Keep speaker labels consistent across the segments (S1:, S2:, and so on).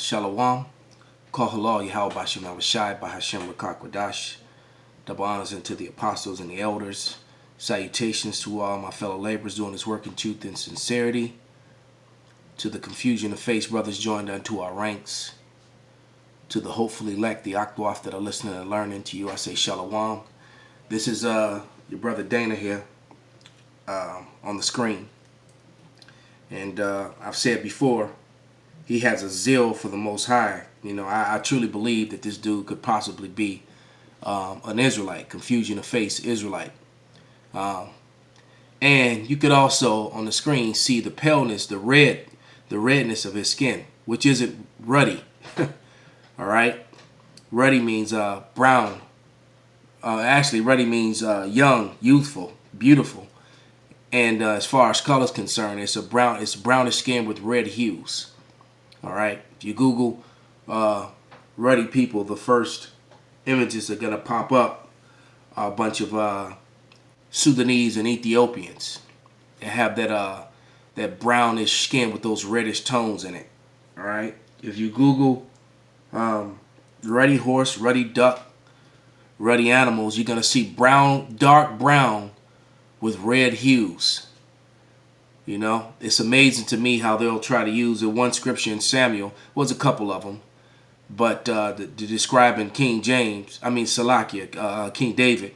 S1: Shalom. Call halal Yahweh Bashem Avashai Bahashem Rakakwadash. Double honors unto the apostles and the elders. Salutations to all my fellow laborers doing this work in truth and sincerity. To the confusion of face brothers joined unto our ranks. To the hopefully elect, the Octawaf that are listening and learning, to you I say Shalom. This is your brother Dana here on the screen. And I've said before, he has a zeal for the Most High. You know, I truly believe that this dude could possibly be an Israelite, confusion of face Israelite. And you could also on the screen see the paleness, the redness of his skin, which isn't ruddy. All right, ruddy means brown. Actually, ruddy means young, youthful, beautiful. And as far as color is concerned, it's brownish skin with red hues. All right, if you Google ruddy people, the first images are gonna pop up a bunch of Sudanese and Ethiopians that have that brownish skin with those reddish tones in it. All right, if you Google ruddy horse, ruddy duck, ruddy animals, you're gonna see brown, dark brown with red hues. You know, it's amazing to me how they'll try to use the one scripture in Samuel, was a couple of them, but the describing King James, Salakia, King David,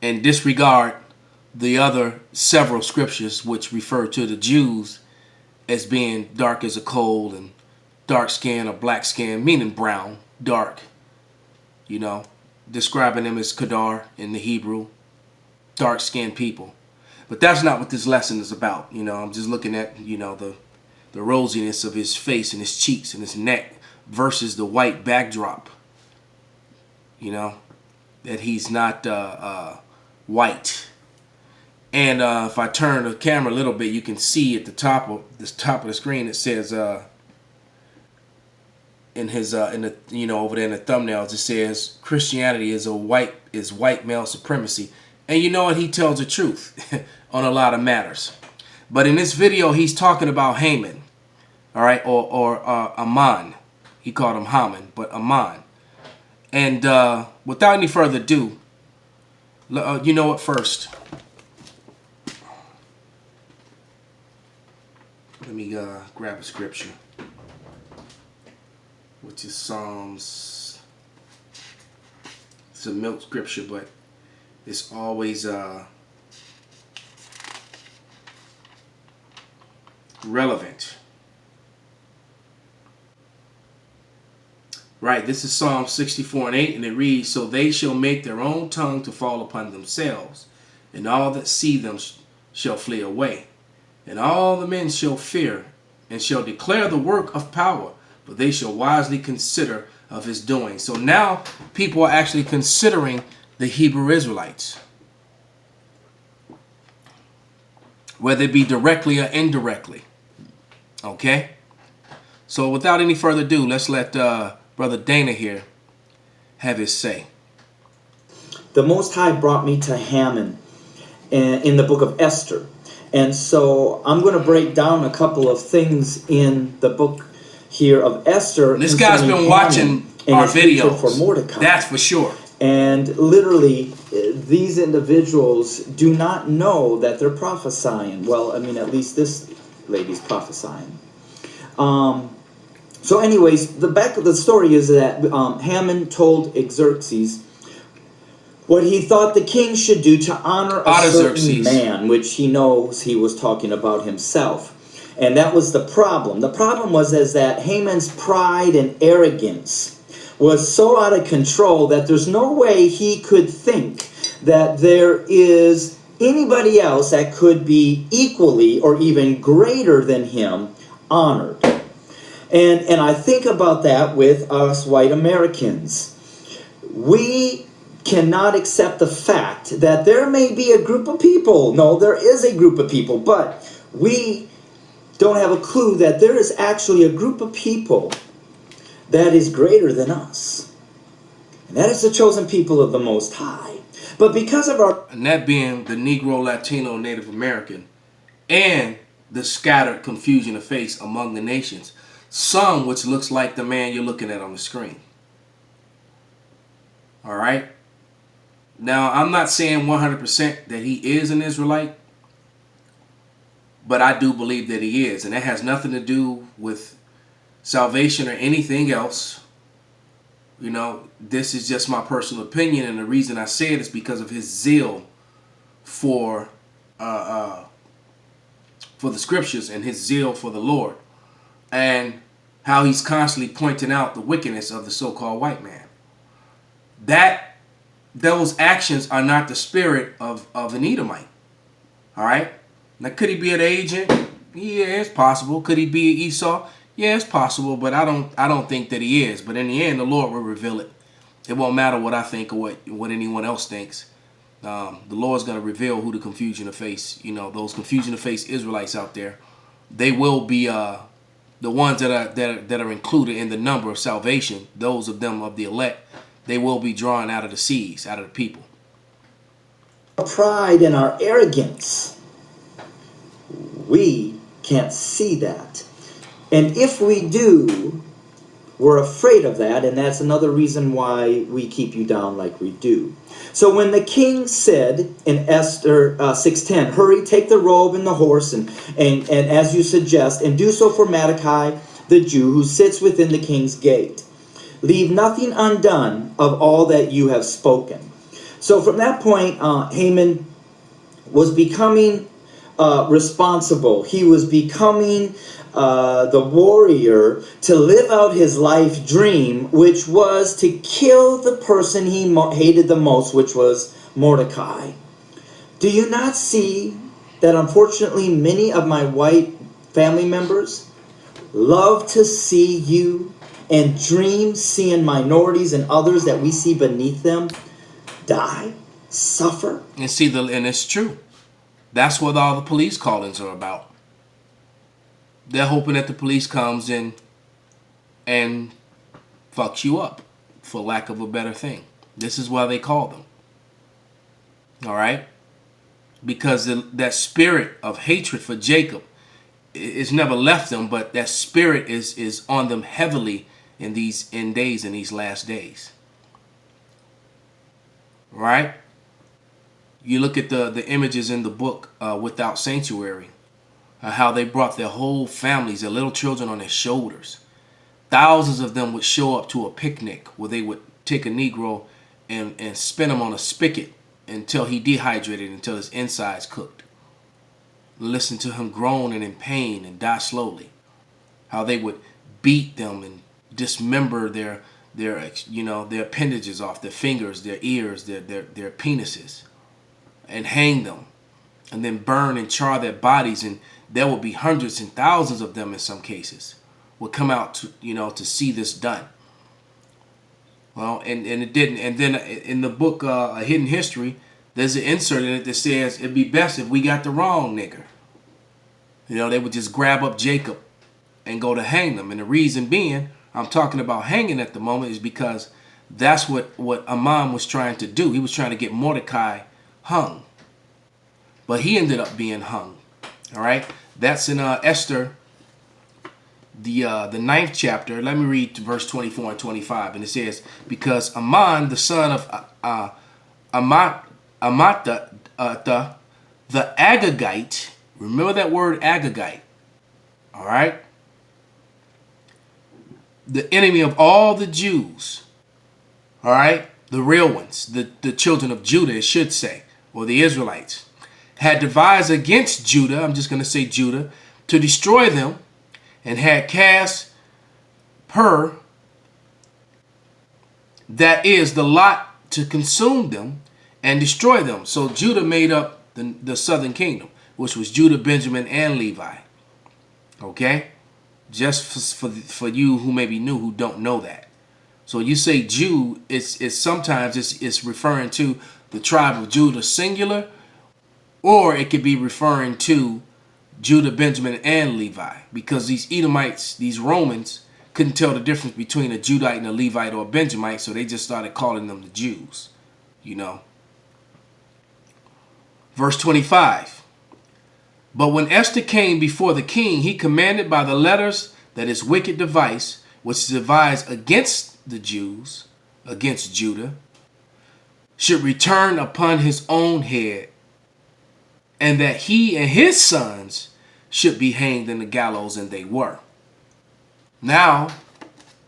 S1: and disregard the other several scriptures which refer to the Jews as being dark as a coal and dark skin or black skin, meaning brown, dark, you know, describing them as Kedar in the Hebrew, dark-skinned people. But that's not what this lesson is about. You know, I'm just looking at, you know, the rosiness of his face and his cheeks and his neck versus the white backdrop. You know, that he's not white. And if I turn the camera a little bit, you can see at the top of the screen it says in the you know, over there in the thumbnails it says Christianity is white male supremacy. And you know what? He tells the truth on a lot of matters. But in this video, he's talking about Haman, all right, or Aman. He called him Haman, but Aman. And without any further ado, you know what? First, let me grab a scripture, which is Psalms. It's a milk scripture, but it's always relevant. Right, this is Psalm 64:8, and it reads, "So they shall make their own tongue to fall upon themselves, and all that see them shall flee away. And all the men shall fear, and shall declare the work of power, but they shall wisely consider of his doing." So now people are actually considering the Hebrew Israelites, whether it be directly or indirectly. Okay? So without any further ado, let's let Brother Dana here have his say.
S2: The Most High brought me to Haman in the book of Esther. And so I'm going to break down a couple of things in the book here of Esther.
S1: This guy's been watching our videos,
S2: for Mordecai.
S1: That's for sure.
S2: And literally, these individuals do not know that they're prophesying. Well, I mean, at least this lady's prophesying. So anyways, the back of the story is that Haman told Xerxes what he thought the king should do to honor a certain man, which he knows he was talking about himself. And that was the problem. The problem was that Haman's pride and arrogance was so out of control that there's no way he could think that there is anybody else that could be equally or even greater than him honored. And I think about that with us white Americans. We cannot accept the fact that there may be a group of people. No, there is a group of people, but we don't have a clue that there is actually a group of people that is greater than us. And that is the chosen people of the Most High. But because of our...
S1: And that being the Negro, Latino, Native American, and the scattered confusion of face among the nations. some which looks like the man you're looking at on the screen. All right. Now, I'm not saying 100% that he is an Israelite, but I do believe that he is. And that has nothing to do with salvation or anything else. You know, this is just my personal opinion. And the reason I say it is because of his zeal for the scriptures and his zeal for the Lord. And how he's constantly pointing out the wickedness of the so-called white man. Those actions are not the spirit of an Edomite. All right. Now, could he be an agent? Yeah, it's possible. Could he be Esau? Yeah, it's possible. But I don't think that he is. But in the end, the Lord will reveal it. It won't matter what I think or what anyone else thinks. The Lord's going to reveal who the confusion to face. You know, those confusion to face Israelites out there. They will be the ones that are included in the number of salvation. Those of them of the elect. They will be drawn out of the seas, out of the people.
S2: Our pride and our arrogance, we can't see that. And if we do, we're afraid of that, and that's another reason why we keep you down like we do. So when the king said in Esther 6:10, hurry, take the robe and the horse, and as you suggest, and do so for Mordecai the Jew who sits within the king's gate. Leave nothing undone of all that you have spoken. So from that point, Haman was becoming responsible. He was becoming the warrior to live out his life dream, which was to kill the person he hated the most, which was Mordecai. Do you not see that unfortunately many of my white family members love to see you and dream seeing minorities and others that we see beneath them die, suffer?
S1: And it's true. That's what all the police callings are about. They're hoping that the police comes in and fucks you up, for lack of a better thing. This is why they call them. All right? Because that spirit of hatred for Jacob is never left them, but that spirit is on them heavily in these last days. Right? You look at the images in the book Without Sanctuary, how they brought their whole families, their little children on their shoulders. Thousands of them would show up to a picnic where they would take a Negro and spin him on a spigot until he dehydrated, until his insides cooked. Listen to him groan and in pain and die slowly. How they would beat them and dismember their appendages off, their fingers, their ears, their penises, and hang them, and then burn and char their bodies. And there will be hundreds and thousands of them in some cases would come out to see this done. Well, and it didn't. And then in the book A Hidden History, there's an insert in it that says it'd be best if we got the wrong nigger. They would just grab up Jacob and go to hang them. And the reason being, I'm talking about hanging at the moment, is because that's what Haman was trying to do. He was trying to get Mordecai hung. But he ended up being hung. All right? That's in Esther, the 9th chapter. Let me read to verse 24 and 25. And it says, because Haman, the son of Amata, the Agagite, remember that word Agagite, all right? The enemy of all the Jews, all right? The real ones, the children of Judah, it should say, or the Israelites, had devised against Judah, I'm just going to say Judah, to destroy them, and had cast that is the lot to consume them and destroy them. So Judah made up the southern kingdom, which was Judah, Benjamin, and Levi. Okay? Just for you who may be new, who don't know that. So you say Jew, it's sometimes it's referring to the tribe of Judah singular, or it could be referring to Judah, Benjamin, and Levi, because these Edomites, these Romans, couldn't tell the difference between a Judite and a Levite or a Benjamite, so they just started calling them the Jews, Verse 25. But when Esther came before the king, he commanded by the letters that his wicked device, which is devised against the Jews, against Judah, should return upon his own head, and that he and his sons should be hanged in the gallows, and they were. Now,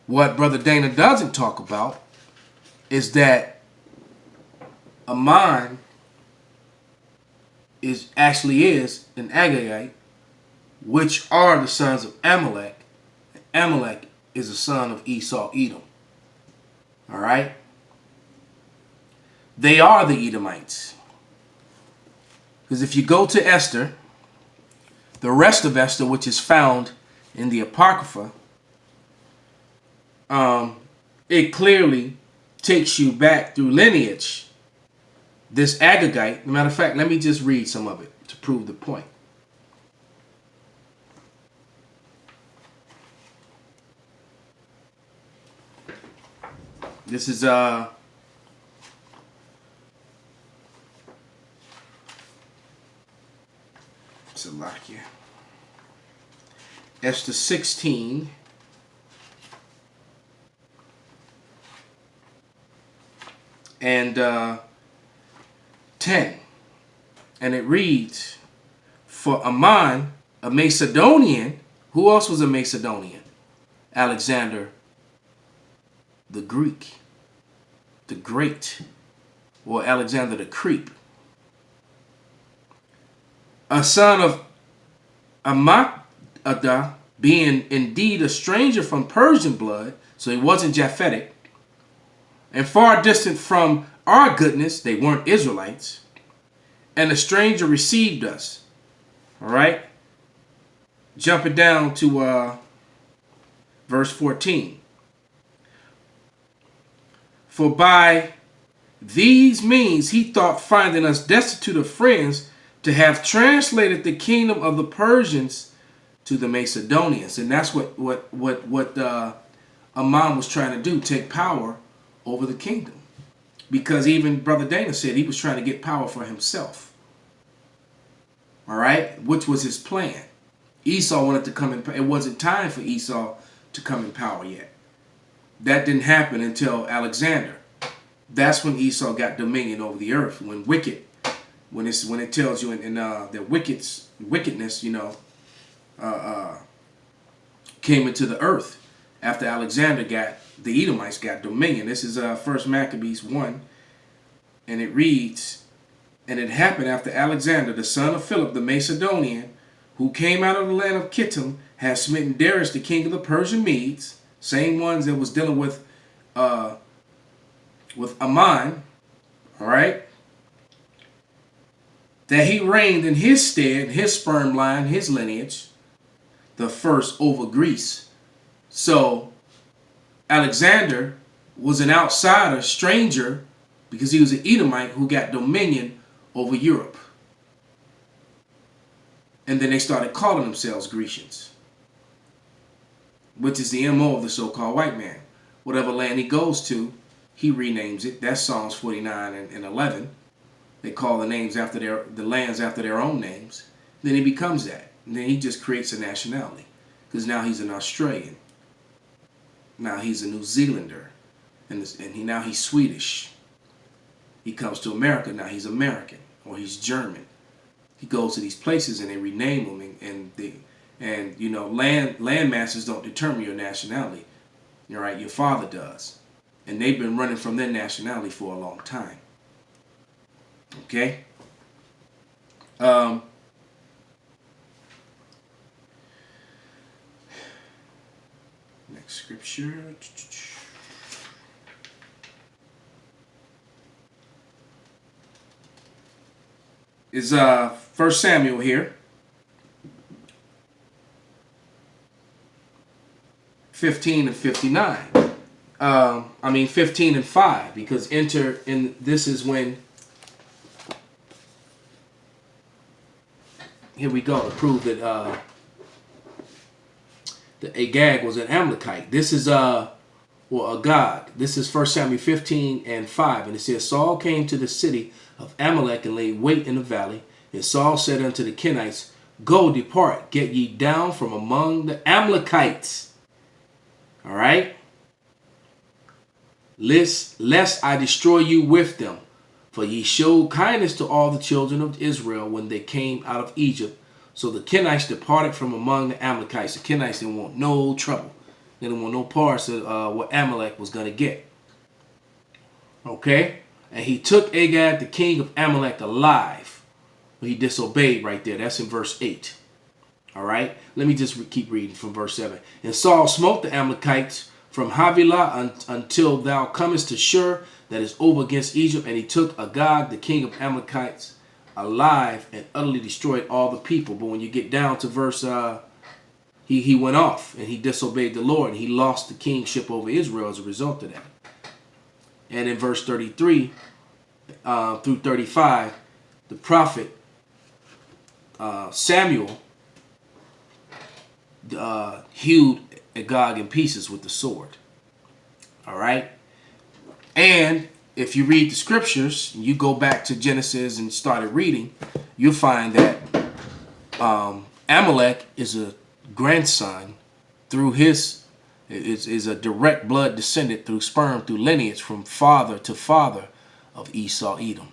S1: what Brother Dana doesn't talk about is that Haman is an Agagite, which are the sons of Amalek. Amalek is a son of Esau, Edom. All right? They are the Edomites. Because if you go to Esther, the rest of Esther, which is found in the Apocrypha, it clearly takes you back through lineage. This Agagite, as a matter of fact, let me just read some of it to prove the point. This is Salakia. Esther 16. And 10. And it reads, for Haman, a Macedonian, who else was a Macedonian? Alexander the Greek, the Great, or Alexander the Creep, a son of Amadah, being indeed a stranger from Persian blood, so he wasn't Japhetic, and far distant from our goodness, they weren't Israelites, and a stranger received us. All right? Jumping down to verse 14. For by these means he thought, finding us destitute of friends, to have translated the kingdom of the Persians to the Macedonians. And that's what Haman was trying to do, take power over the kingdom. Because even Brother Dana said he was trying to get power for himself. All right? Which was his plan. Esau wanted to come in. It wasn't time for Esau to come in power yet. That didn't happen until Alexander. That's when Esau got dominion over the earth. When it tells you in the wickedness, came into the earth after Alexander the Edomites got dominion. This is 1 Maccabees 1, and it reads, and it happened after Alexander, the son of Philip the Macedonian, who came out of the land of Kittim, had smitten Darius, the king of the Persian Medes, same ones that was dealing with Haman, all right, that he reigned in his stead, his sperm line, his lineage, the first over Greece. So Alexander was an outsider, stranger, because he was an Edomite who got dominion over Europe. And then they started calling themselves Grecians, which is the MO of the so-called white man. Whatever land he goes to, he renames it. That's Psalms 49 and 11. They call the lands after their own names. Then he becomes that. And then he just creates a nationality. Because now he's an Australian. Now he's a New Zealander. And now he's Swedish. He comes to America, now he's American. Or he's German. He goes to these places and they rename him. And land masses don't determine your nationality. You're right, your father does. And they've been running from their nationality for a long time. Okay? Next scripture. Is 1 Samuel here. 15 and 59. 15 and 5, because this is when, here we go, to prove that Agag was an Amalekite. This is a god. This is 1 Samuel 15 and 5, and it says, Saul came to the city of Amalek and laid wait in the valley, and Saul said unto the Kenites, Go, depart, get ye down from among the Amalekites. All right? Lest I destroy you with them. For ye showed kindness to all the children of Israel when they came out of Egypt. So the Kenites departed from among the Amalekites. The Kenites didn't want no trouble. They didn't want no parts of what Amalek was going to get. Okay? And he took Agag, the king of Amalek, alive. He disobeyed right there. That's in verse 8. All right? Let me just keep reading from verse 7. And Saul smote the Amalekites from Havilah until thou comest to Shur, that is over against Egypt. And he took Agag, the king of Amalekites, alive and utterly destroyed all the people. But when you get down to verse, he went off and he disobeyed the Lord. And he lost the kingship over Israel as a result of that. And in verse 33 through 35, the prophet Samuel hewed Agag in pieces with the sword. All right? And if you read the scriptures, and you go back to Genesis and started reading, you'll find that Amalek is a grandson through his, is a direct blood descendant through sperm, through lineage from father to father of Esau, Edom.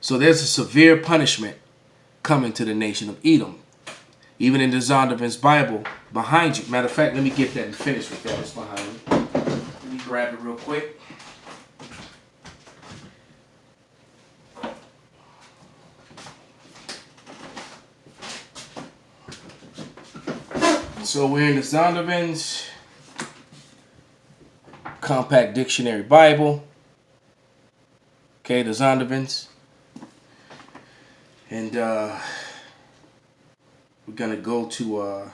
S1: So there's a severe punishment coming to the nation of Edom. Even in the Zondervan's Bible behind you. Matter of fact, let me get that and finish with that. It's behind me. Let me grab it real quick. So we're in the Zondervan's Compact Dictionary Bible. Okay, the Zondervan's. And we're going to go to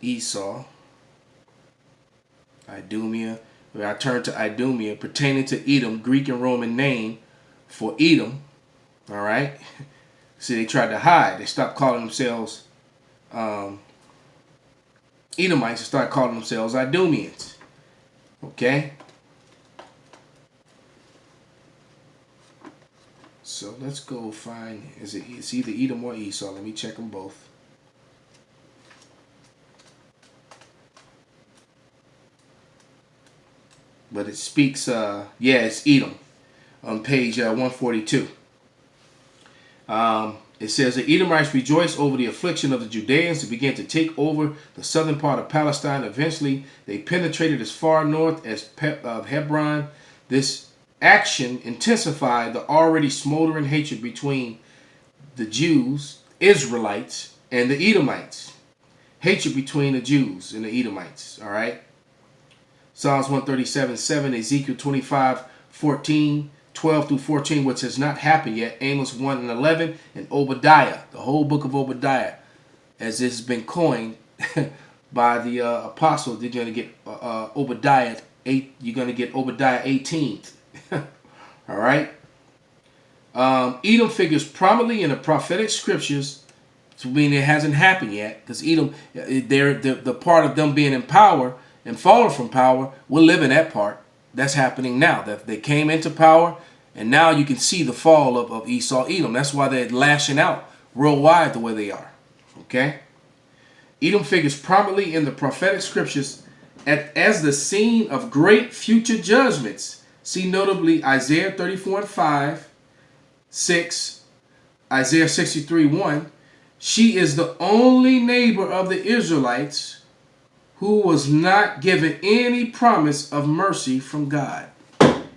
S1: Esau, Idumea. I turn to Idumea, pertaining to Edom, Greek and Roman name for Edom. All right. See, they tried to hide. They stopped calling themselves Edomites and started calling themselves Idumeans. Okay. So let's go find, it's either Edom or Esau. Let me check them both. But it speaks, it's Edom on page 142. It says, the Edomites rejoiced over the affliction of the Judeans and began to take over the southern part of Palestine. Eventually, they penetrated as far north as Hebron. This action intensified the already smoldering hatred between the Jews, Israelites, and the Edomites. Hatred between the Jews and the Edomites. All right. Psalms 137:7, Ezekiel 25:14, 12 through 14, which has not happened yet. Amos 1:11, and Obadiah, the whole book of Obadiah, as this has been coined by the apostle. They're going to get Obadiah 8. You're going to get Obadiah 18th. All right. Edom figures prominently in the prophetic scriptures, to mean it hasn't happened yet, because Edom, they're the part of them being in power and falling from power. We're living that part. That's happening now. That they came into power, and now you can see the fall of Esau, Edom. That's why they're lashing out worldwide the way they are. Okay. Edom figures prominently in the prophetic scriptures as the scene of great future judgments. See notably Isaiah 34:5, 6, Isaiah 63:1. She is the only neighbor of the Israelites who was not given any promise of mercy from God.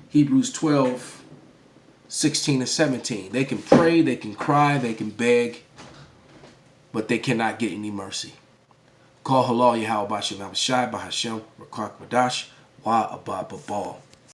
S1: Hebrews 12:16 and 17. They can pray, they can cry, they can beg, but they cannot get any mercy. Call halal Yahweh Bashim Abishai Bahashem Rakak Wadash Wa Abba Babal.